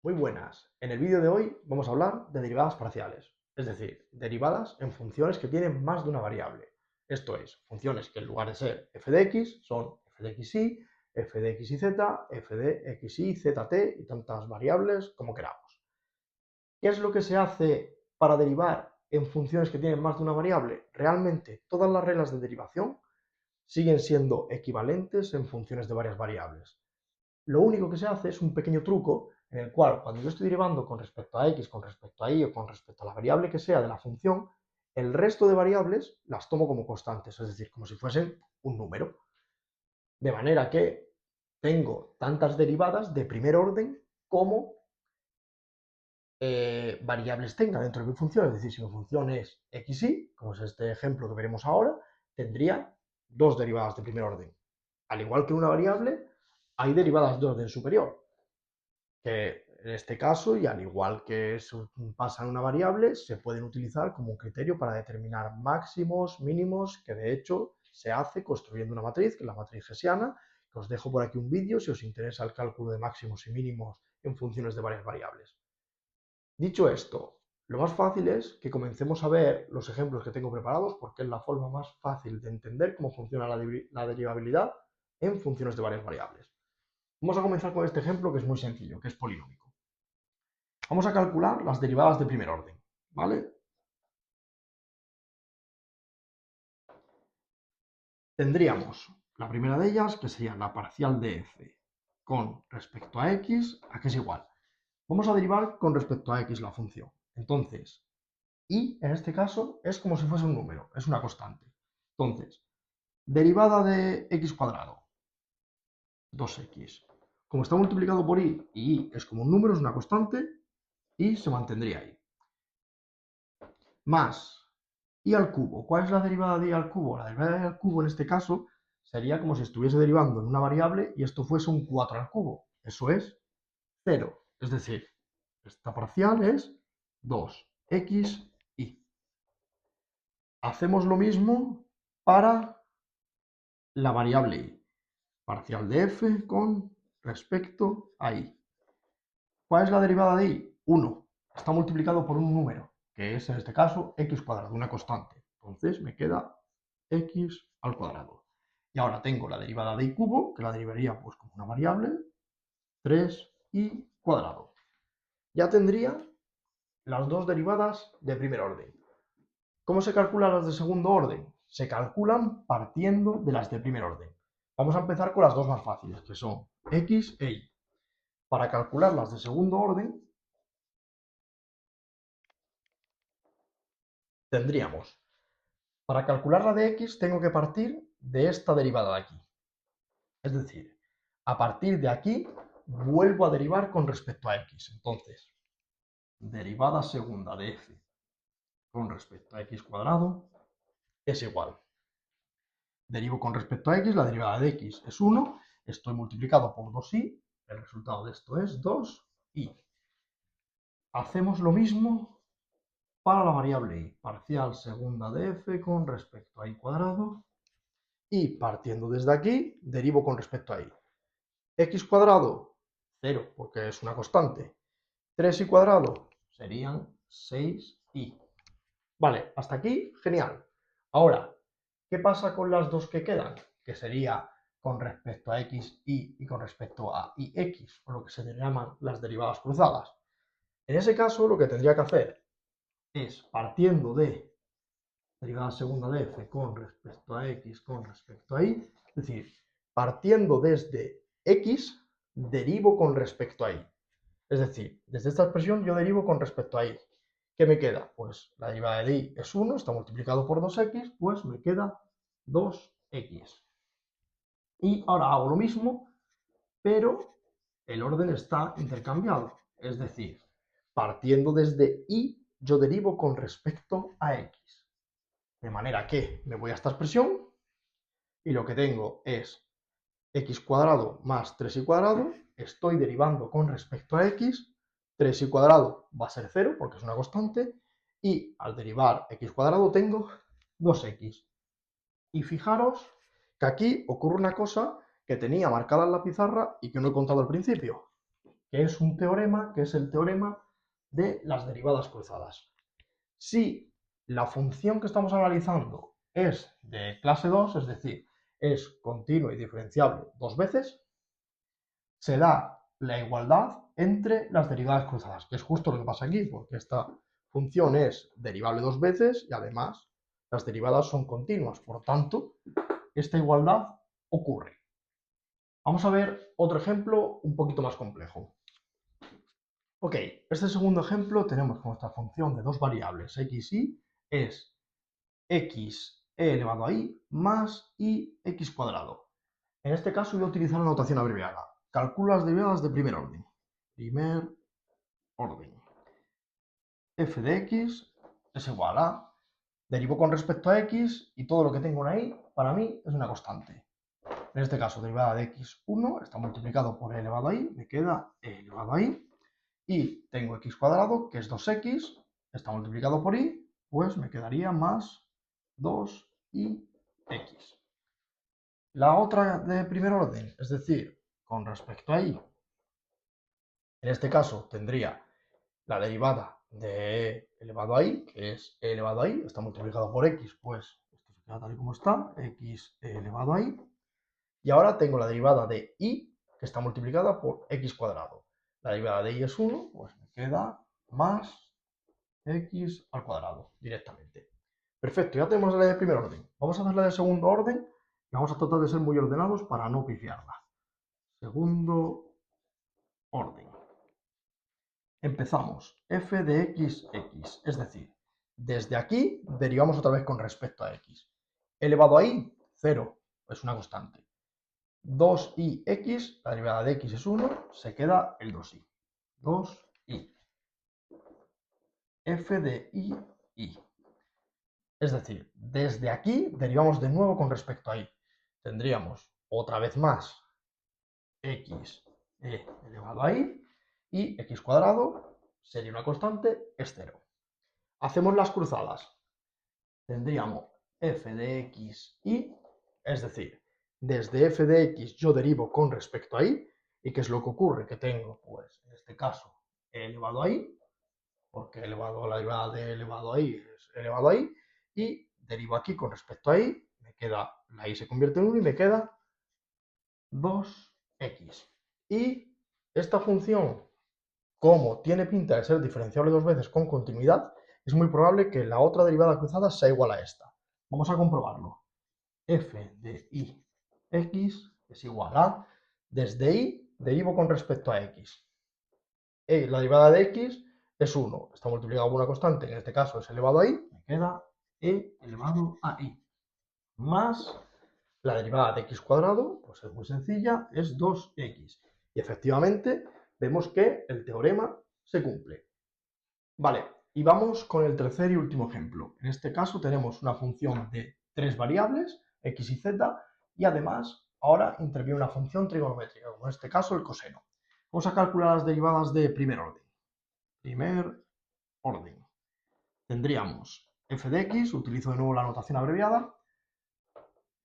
Muy buenas. En el vídeo de hoy vamos a hablar de derivadas parciales, es decir, derivadas en funciones que tienen más de una variable. Esto es, funciones que en lugar de ser f de x son f de xy, f de xyz, f de xy, zt y tantas variables como queramos. ¿Qué es lo que se hace para derivar en funciones que tienen más de una variable? Realmente todas las reglas de derivación siguen siendo equivalentes en funciones de varias variables. Lo único que se hace es un pequeño truco en el cual cuando yo estoy derivando con respecto a x, con respecto a y o con respecto a la variable que sea de la función, el resto de variables las tomo como constantes, es decir, como si fuesen un número. De manera que tengo tantas derivadas de primer orden como variables tenga dentro de mi función. Es decir, si mi función es x, y, como es este ejemplo que veremos ahora, tendría dos derivadas de primer orden. Al igual que una variable, hay derivadas de orden superior, que en este caso, y al igual que eso pasa en una variable, se pueden utilizar como un criterio para determinar máximos, mínimos, que de hecho se hace construyendo una matriz, que es la matriz hessiana, que os dejo por aquí un vídeo si os interesa el cálculo de máximos y mínimos en funciones de varias variables. Dicho esto, lo más fácil es que comencemos a ver los ejemplos que tengo preparados porque es la forma más fácil de entender cómo funciona la derivabilidad en funciones de varias variables. Vamos a comenzar con este ejemplo que es muy sencillo, que es polinómico. Vamos a calcular las derivadas de primer orden, ¿vale? Tendríamos la primera de ellas, que sería la parcial de f con respecto a x, a que es igual. Vamos a derivar con respecto a x la función. Entonces, y en este caso es como si fuese un número, es una constante. Entonces, derivada de x cuadrado, 2x. Como está multiplicado por y es como un número, es una constante, y se mantendría ahí. Más y al cubo. ¿Cuál es la derivada de y al cubo? La derivada de y al cubo en este caso sería como si estuviese derivando en una variable y esto fuese un 4 al cubo. Eso es 0. Es decir, esta parcial es 2xy. Hacemos lo mismo para la variable y. Parcial de f con respecto a y. ¿Cuál es la derivada de y? 1. Está multiplicado por un número, que es en este caso x cuadrado, una constante. Entonces me queda x al cuadrado. Y ahora tengo la derivada de y cubo, que la derivaría pues como una variable, 3y cuadrado. Ya tendría las dos derivadas de primer orden. ¿Cómo se calculan las de segundo orden? Se calculan partiendo de las de primer orden. Vamos a empezar con las dos más fáciles, que son x e y. Para calcular las de segundo orden, tendríamos, para calcular la de x, tengo que partir de esta derivada de aquí. Es decir, a partir de aquí, vuelvo a derivar con respecto a x. Entonces, derivada segunda de f con respecto a x cuadrado es igual. Derivo con respecto a x, la derivada de x es 1, estoy multiplicado por 2y, el resultado de esto es 2y. Hacemos lo mismo para la variable y, parcial segunda de f con respecto a y cuadrado, y partiendo desde aquí, derivo con respecto a y. X cuadrado, 0, porque es una constante. 3y cuadrado serían 6y. Vale, hasta aquí, genial. Ahora, ¿qué pasa con las dos que quedan? Que sería con respecto a x, y con respecto a ix, o lo que se llaman las derivadas cruzadas. En ese caso, lo que tendría que hacer es, partiendo de derivada segunda de f con respecto a x con respecto a y, es decir, partiendo desde x, derivo con respecto a y. Es decir, desde esta expresión yo derivo con respecto a y. ¿Qué me queda? Pues la derivada de y es 1, está multiplicado por 2x, pues me queda 2x. Y ahora hago lo mismo, pero el orden está intercambiado. Es decir, partiendo desde y, yo derivo con respecto a x. De manera que me voy a esta expresión y lo que tengo es x cuadrado más 3y cuadrado. Estoy derivando con respecto a x. 3y cuadrado va a ser 0 porque es una constante. Y al derivar x cuadrado tengo 2x. Y fijaros que aquí ocurre una cosa que tenía marcada en la pizarra y que no he contado al principio, que es un teorema, que es el teorema de las derivadas cruzadas. Si la función que estamos analizando es de clase 2, es decir, es continua y diferenciable dos veces, se da la igualdad entre las derivadas cruzadas, que es justo lo que pasa aquí, porque esta función es derivable dos veces y además las derivadas son continuas. Por tanto, esta igualdad ocurre. Vamos a ver otro ejemplo un poquito más complejo. Ok, este segundo ejemplo tenemos que nuestra función de dos variables x y es x elevado a y más ix cuadrado. En este caso voy a utilizar la notación abreviada. Calculo las derivadas de primer orden. Primer orden. F de x es igual a, derivo con respecto a x y todo lo que tengo ahí para mí es una constante. En este caso, derivada de x1 está multiplicado por e elevado a y, me queda e elevado a y. Y tengo x cuadrado, que es 2x, está multiplicado por y, pues me quedaría más 2ix. La otra de primer orden, es decir, con respecto a y, en este caso tendría la derivada de e elevado a y, que es e elevado a y, está multiplicado por x, pues esto se queda tal y como está, x elevado a y. Y ahora tengo la derivada de y, que está multiplicada por x cuadrado. La derivada de y es 1, pues me queda más x al cuadrado directamente. Perfecto, ya tenemos la ley de primer orden. Vamos a hacer la de segundo orden y vamos a tratar de ser muy ordenados para no pifiarla. Segundo orden. Empezamos f de x, es decir, desde aquí derivamos otra vez con respecto a x. Elevado a y, 0, es una constante. 2ix, la derivada de x es 1, se queda el 2y. 2y. F de y. Es decir, desde aquí derivamos de nuevo con respecto a y. Tendríamos otra vez más x elevado a y y x cuadrado sería una constante, es 0. Hacemos las cruzadas. Tendríamos f de x y, es decir, desde f de x yo derivo con respecto a y. ¿Y qué es lo que ocurre? Que tengo, pues, en este caso, e elevado a y, porque elevado a la derivada de elevado a y es elevado a y, y derivo aquí con respecto a y, me queda, la y se convierte en 1 y me queda 2x. Y esta función, como tiene pinta de ser diferenciable dos veces con continuidad, es muy probable que la otra derivada cruzada sea igual a esta. Vamos a comprobarlo. F de ix es igual a, desde y derivo con respecto a x. La derivada de x es 1, está multiplicado por una constante, en este caso es elevado a y, me queda e elevado a y, más la derivada de x cuadrado, pues es muy sencilla, es 2x. Y efectivamente vemos que el teorema se cumple. Vale, y vamos con el tercer y último ejemplo. En este caso tenemos una función de tres variables, x y z, y además ahora interviene una función trigonométrica, como en este caso el coseno. Vamos a calcular las derivadas de primer orden. Primer orden. Tendríamos f de x, utilizo de nuevo la notación abreviada,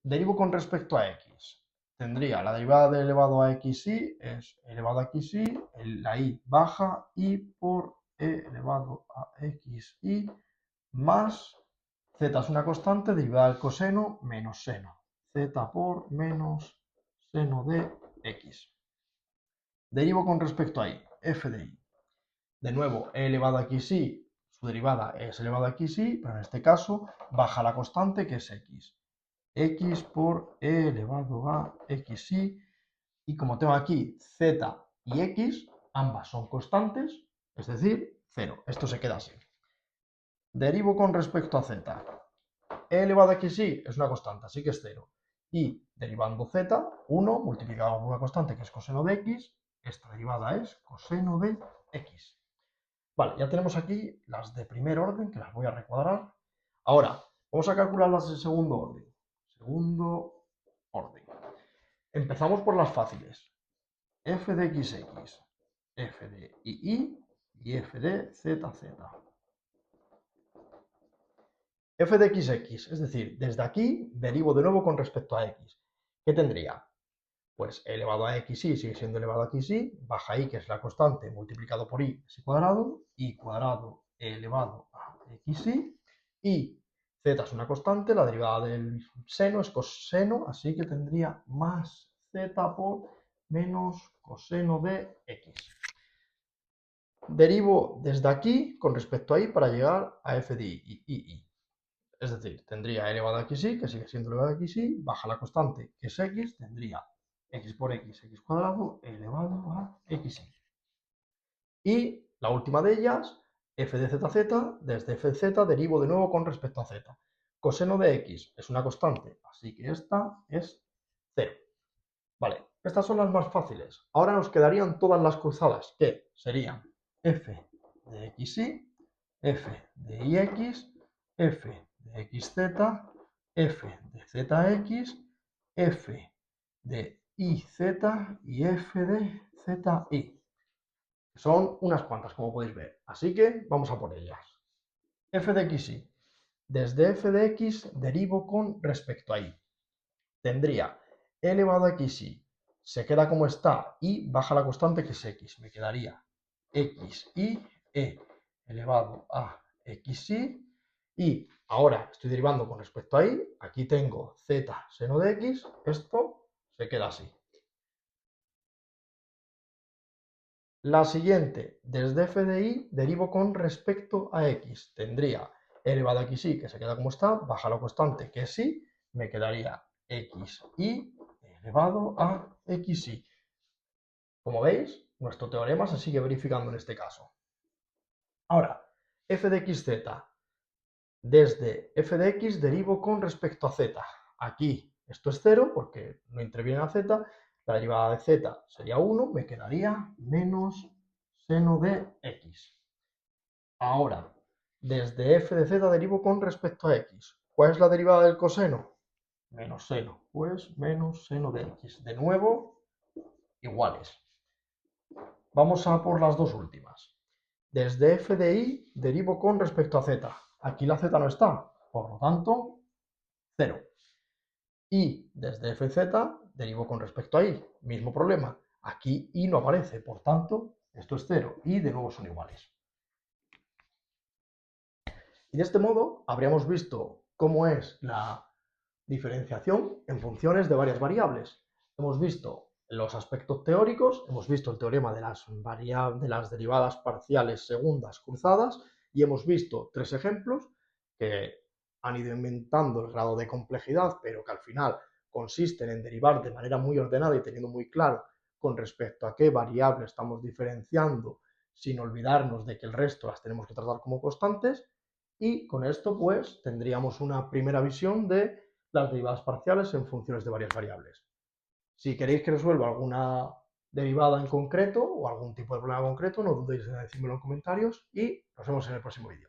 derivo con respecto a x. Tendría la derivada de elevado a xy es elevado a xy, la y baja, y por e elevado a xy más z es una constante, derivada del coseno menos seno. Z por menos seno de x. Derivo con respecto a y, f de y. De nuevo, e elevado a xy, su derivada es elevado a xy, pero en este caso baja la constante que es x. X por e elevado a xy, y como tengo aquí z y x, ambas son constantes, es decir, 0. Esto se queda así. Derivo con respecto a z. E elevado a xy es una constante, así que es 0. Y derivando z, 1 multiplicado por una constante que es coseno de x, esta derivada es coseno de x. Vale, ya tenemos aquí las de primer orden, que las voy a recuadrar. Ahora, vamos a calcular las de segundo orden. Segundo orden. Empezamos por las fáciles. F de xx, f de y f de zz. F de xx, es decir, desde aquí derivo de nuevo con respecto a x. ¿Qué tendría? pues e elevado a xy sigue siendo elevado a xy, baja y, que es la constante, multiplicado por y cuadrado e elevado a xy, y z es una constante, la derivada del seno es coseno, así que tendría más z por menos coseno de x. Derivo desde aquí con respecto a y para llegar a f de y. Es decir, tendría e elevado a xy, que sigue siendo elevado a xy, baja la constante, que es x, tendría x por x cuadrado elevado a xy. Y la última de ellas, f de zz, desde f de z derivo de nuevo con respecto a z. Coseno de x es una constante, así que esta es 0. Vale, estas son las más fáciles. Ahora nos quedarían todas las cruzadas, que serían f de xy, f de ix, f de xz, f de zx, f de iz y f de zi. Son unas cuantas, como podéis ver. Así que vamos a por ellas. F de xy. Desde f de x derivo con respecto a y. Tendría e elevado a xy, se queda como está, y baja la constante que es x. Me quedaría xy e elevado a xy. Y ahora estoy derivando con respecto a y. Aquí tengo z seno de x. Esto se queda así. La siguiente, desde f de y derivo con respecto a x. Tendría e elevado a xy, que se queda como está, baja la constante que es y, me quedaría xy elevado a xy. Como veis, nuestro teorema se sigue verificando en este caso. Ahora, f de xz. Desde f de x derivo con respecto a z. Aquí esto es 0 porque no interviene la z. La derivada de z sería 1, me quedaría menos seno de x. Ahora, desde f de z derivo con respecto a x. ¿Cuál es la derivada del coseno? Menos seno, pues menos seno de x. De nuevo, iguales. Vamos a por las dos últimas. Desde f de y derivo con respecto a z. Aquí la z no está, por lo tanto, 0. Y desde fz derivo con respecto a y. Mismo problema. Aquí y no aparece, por tanto, esto es 0. Y de nuevo son iguales. Y de este modo habríamos visto cómo es la diferenciación en funciones de varias variables. Hemos visto los aspectos teóricos, hemos visto el teorema de las derivadas parciales segundas cruzadas y hemos visto tres ejemplos que han ido inventando el grado de complejidad, pero que al final consisten en derivar de manera muy ordenada y teniendo muy claro con respecto a qué variable estamos diferenciando, sin olvidarnos de que el resto las tenemos que tratar como constantes. Y con esto pues tendríamos una primera visión de las derivadas parciales en funciones de varias variables. Si queréis que resuelva alguna derivada en concreto o algún tipo de problema concreto, no dudéis en decírmelo en comentarios y nos vemos en el próximo vídeo.